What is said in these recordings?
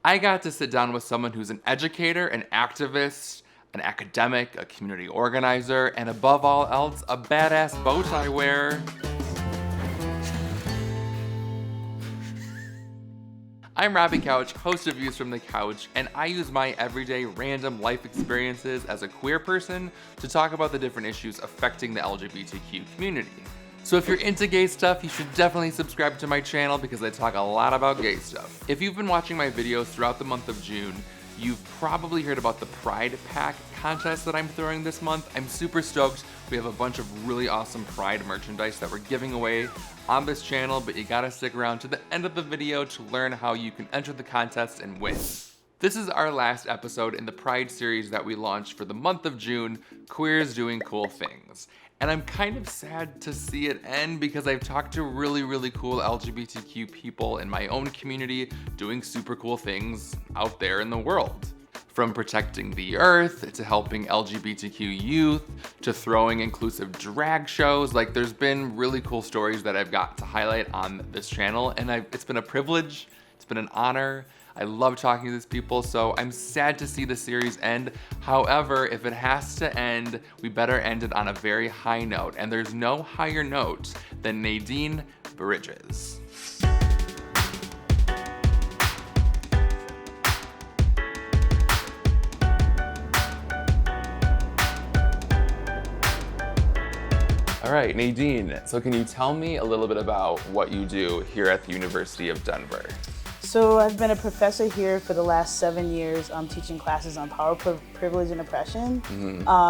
I got to sit down with someone who's an educator, an activist, an academic, a community organizer, and above all else, a badass bow tie wearer. I'm Robbie Couch, host of Views from the Couch, and I use my everyday random life experiences as a queer person to talk about the different issues affecting the LGBTQ community. So if you're into gay stuff, you should definitely subscribe to my channel because I talk a lot about gay stuff. If you've been watching my videos throughout the month of June, you've probably heard about the Pride Pact contest that I'm throwing this month. I'm super stoked. We have a bunch of really awesome Pride merchandise that we're giving away on this channel, but you gotta stick around to the end of the video to learn how you can enter the contest and win. This is our last episode in the Pride series that we launched for the month of June, Queers Doing Cool Things. And I'm kind of sad to see it end because I've talked to really cool LGBTQ people in my own community doing super cool things out there in the world. From protecting the earth, to helping LGBTQ youth, to throwing inclusive drag shows. Like, there's been really cool stories that I've got to highlight on this channel, and it's been a privilege, it's been an honor. I love talking to these people, so I'm sad to see the series end. However, if it has to end, we better end it on a very high note, and there's no higher note than Nadine Bridges. All right, Nadine, so can you tell me a little bit about what you do here at the University of Denver? So I've been a professor here for the last 7 years, teaching classes on power, privilege, and oppression,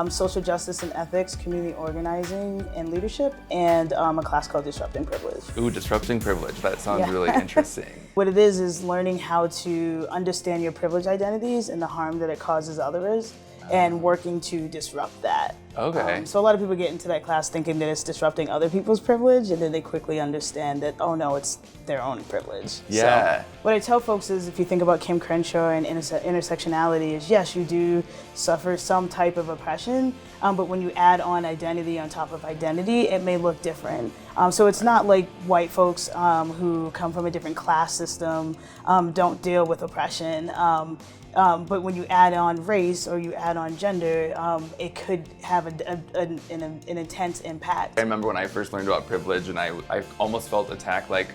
social justice and ethics, community organizing and leadership, and a class called Disrupting Privilege. Ooh, Disrupting Privilege, that sounds really interesting. What it is learning how to understand your privilege identities and the harm that it causes others, and working to disrupt that. Okay. So a lot of people get into that class thinking that it's disrupting other people's privilege, and then they quickly understand that, oh no, it's their own privilege. Yeah. So what I tell folks is, if you think about Kim Crenshaw and intersectionality, is yes, you do suffer some type of oppression, but when you add on identity on top of identity, it may look different. So it's not like white folks who come from a different class system don't deal with oppression. But when you add on race or you add on gender, it could have an intense impact. I remember when I first learned about privilege and I almost felt attacked, like,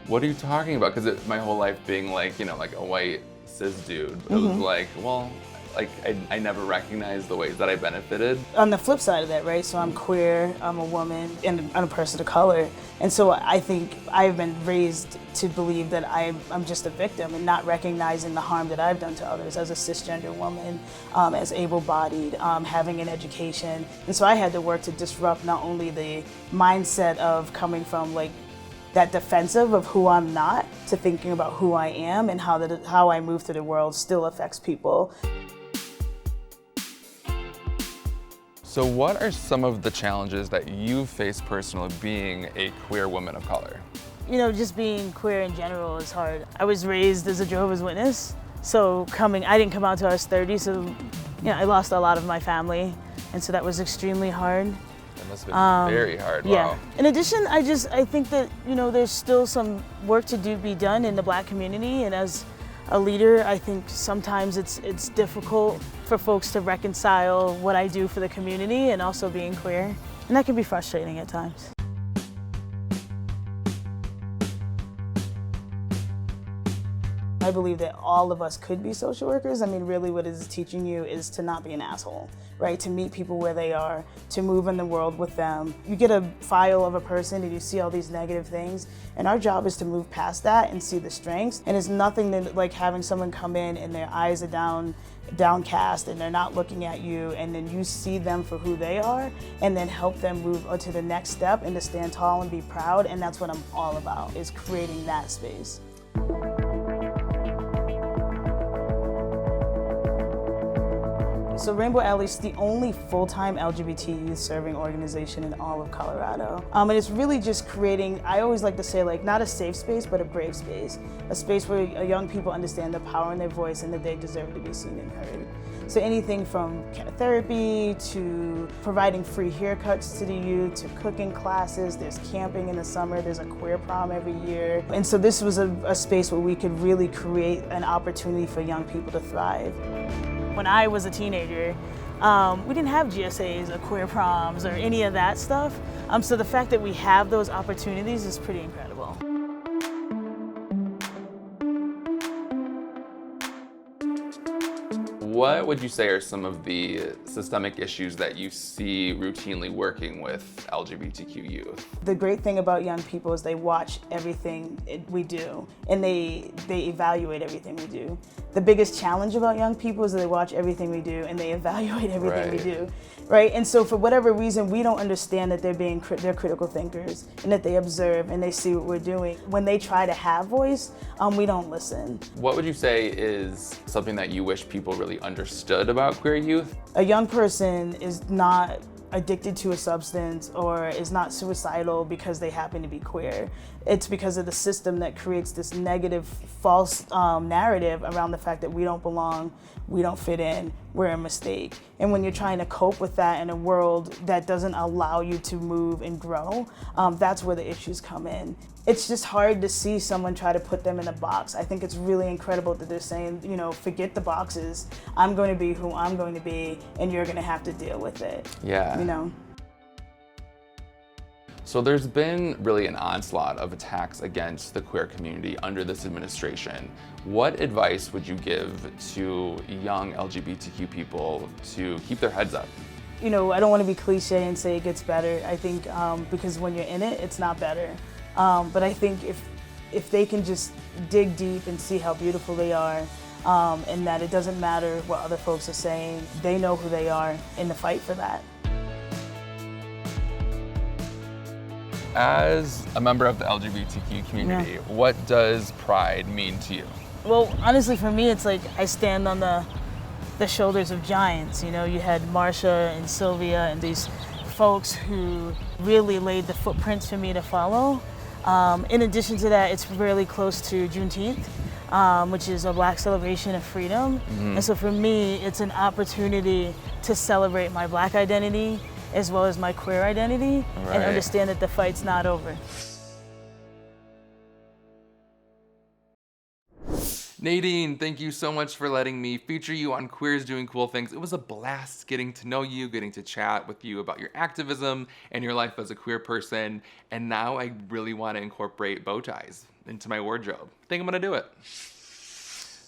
what are you talking about? Because my whole life being like, you know, like a white cis dude, it was like, well, like I never recognized the ways that I benefited. On the flip side of that, right, so I'm queer, I'm a woman, and I'm a person of color. And so I think I've been raised to believe that I'm just a victim and not recognizing the harm that I've done to others as a cisgender woman, as able-bodied, having an education. And so I had to work to disrupt not only the mindset of coming from like that defensive of who I'm not to thinking about who I am and how I move through the world still affects people. So what are some of the challenges that you've faced personally being a queer woman of color? You know, just being queer in general is hard. I was raised as a Jehovah's Witness, so I didn't come out till I was 30, so you know, I lost a lot of my family, and so that was extremely hard. That must have been very hard, Yeah. wow. In addition, I think that, you know, there's still some work to be done in the Black community, and as a leader, I think sometimes it's difficult for folks to reconcile what I do for the community and also being queer, and that can be frustrating at times. I believe that all of us could be social workers. I mean, really what it's teaching you is to not be an asshole, right? To meet people where they are, to move in the world with them. You get a file of a person and you see all these negative things, and our job is to move past that and see the strengths. And it's nothing that, like having someone come in and their eyes are downcast and they're not looking at you, and then you see them for who they are and then help them move to the next step and to stand tall and be proud. And that's what I'm all about, is creating that space. So Rainbow Alley is the only full-time LGBT youth serving organization in all of Colorado. And it's really just creating, I always like to say, like, not a safe space, but a brave space. A space where young people understand the power in their voice and that they deserve to be seen and heard. So anything from therapy to providing free haircuts to the youth, to cooking classes, there's camping in the summer, there's a queer prom every year. And so this was a space where we could really create an opportunity for young people to thrive. When I was a teenager, we didn't have GSAs or queer proms or any of that stuff. So the fact that we have those opportunities is pretty incredible. What would you say are some of the systemic issues that you see routinely working with LGBTQ youth? The great thing about young people is they watch everything we do, and they evaluate everything we do. The biggest challenge about young people is that they watch everything we do and they evaluate everything we do, right? And so for whatever reason, we don't understand that they're critical thinkers and that they observe and they see what we're doing. When they try to have voice, we don't listen. What would you say is something that you wish people really understood about queer youth? A young person is not addicted to a substance or is not suicidal because they happen to be queer. It's because of the system that creates this negative, false narrative around the fact that we don't belong, we don't fit in, we're a mistake. And when you're trying to cope with that in a world that doesn't allow you to move and grow, that's where the issues come in. It's just hard to see someone try to put them in a box. I think it's really incredible that they're saying, you know, forget the boxes. I'm going to be who I'm going to be, and you're going to have to deal with it. Yeah. You know? So there's been really an onslaught of attacks against the queer community under this administration. What advice would you give to young LGBTQ people to keep their heads up? You know, I don't want to be cliche and say it gets better. I think because when you're in it, it's not better. But I think if they can just dig deep and see how beautiful they are, and that it doesn't matter what other folks are saying, they know who they are in the fight for that. As a member of the LGBTQ community, what does pride mean to you? Well, honestly, for me, it's like I stand on the shoulders of giants. You know, you had Marsha and Sylvia and these folks who really laid the footprints for me to follow. In addition to that, it's really close to Juneteenth, which is a Black celebration of freedom. And so for me, it's an opportunity to celebrate my Black identity as well as my queer identity, and understand that the fight's not over. Nadine, thank you so much for letting me feature you on Queers Doing Cool Things. It was a blast getting to know you, getting to chat with you about your activism and your life as a queer person. And now I really want to incorporate bow ties into my wardrobe. I think I'm gonna do it.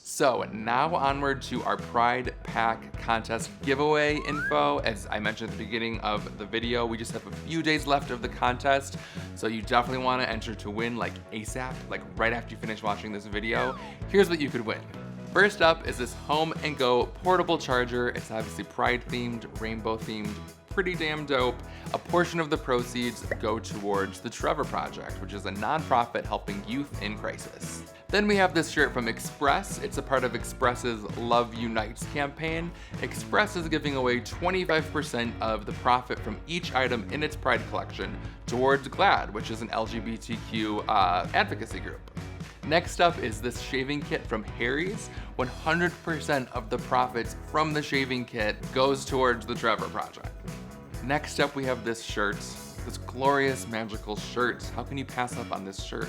So now onward to our Pride Pack contest giveaway info. As I mentioned at the beginning of the video, we just have a few days left of the contest. So you definitely want to enter to win like ASAP, like right after you finish watching this video. Here's what you could win. First up is this Home and Go portable charger. It's obviously Pride themed, rainbow themed, pretty damn dope. A portion of the proceeds go towards the Trevor Project, which is a nonprofit helping youth in crisis. Then we have this shirt from Express. It's a part of Express's Love Unites campaign. Express is giving away 25% of the profit from each item in its Pride collection towards GLAAD, which is an LGBTQ advocacy group. Next up is this shaving kit from Harry's. 100% of the profits from the shaving kit goes towards the Trevor Project. Next up, we have this shirt, this glorious, magical shirt. How can you pass up on this shirt?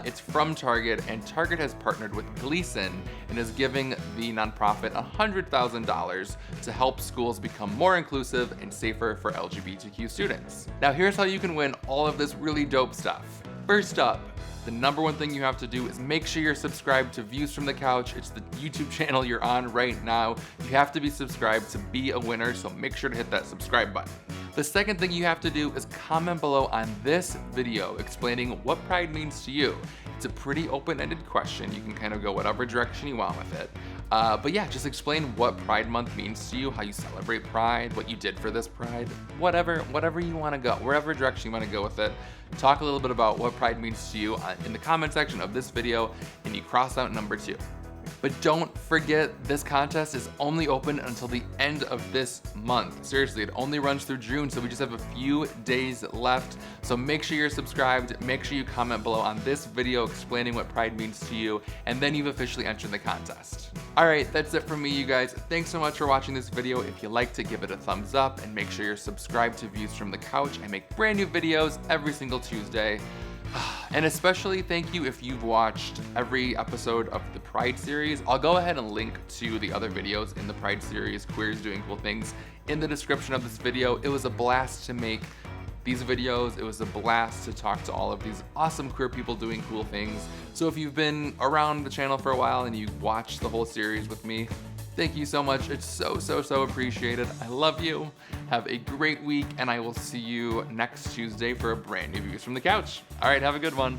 It's from Target, and Target has partnered with Gleason and is giving the nonprofit $100,000 to help schools become more inclusive and safer for LGBTQ students. Now, here's how you can win all of this really dope stuff. First up, the number one thing you have to do is make sure you're subscribed to Views from the Couch. It's the YouTube channel you're on right now. You have to be subscribed to be a winner, so make sure to hit that subscribe button. The second thing you have to do is comment below on this video explaining what Pride means to you. It's a pretty open-ended question. You can kind of go whatever direction you want with it. But yeah, just explain what Pride Month means to you, how you celebrate Pride, what you did for this Pride, whatever you want to go, wherever direction you want to go with it. Talk a little bit about what Pride means to you in the comment section of this video, and you cross out number 2. But don't forget, this contest is only open until the end of this month. Seriously, it only runs through June, so we just have a few days left. So make sure you're subscribed, make sure you comment below on this video explaining what Pride means to you, and then you've officially entered the contest. All right, that's it from me, you guys. Thanks so much for watching this video. If you liked it, give it a thumbs up, and make sure you're subscribed to Views from the Couch. I make brand new videos every single Tuesday. And especially thank you if you've watched every episode of the Pride series. I'll go ahead and link to the other videos in the Pride series, Queers Doing Cool Things, in the description of this video. It was a blast to make these videos. It was a blast to talk to all of these awesome queer people doing cool things. So if you've been around the channel for a while and you watched the whole series with me, thank you so much. It's so appreciated. I love you. Have a great week, and I will see you next Tuesday for a brand new Views from the Couch. All right, have a good one.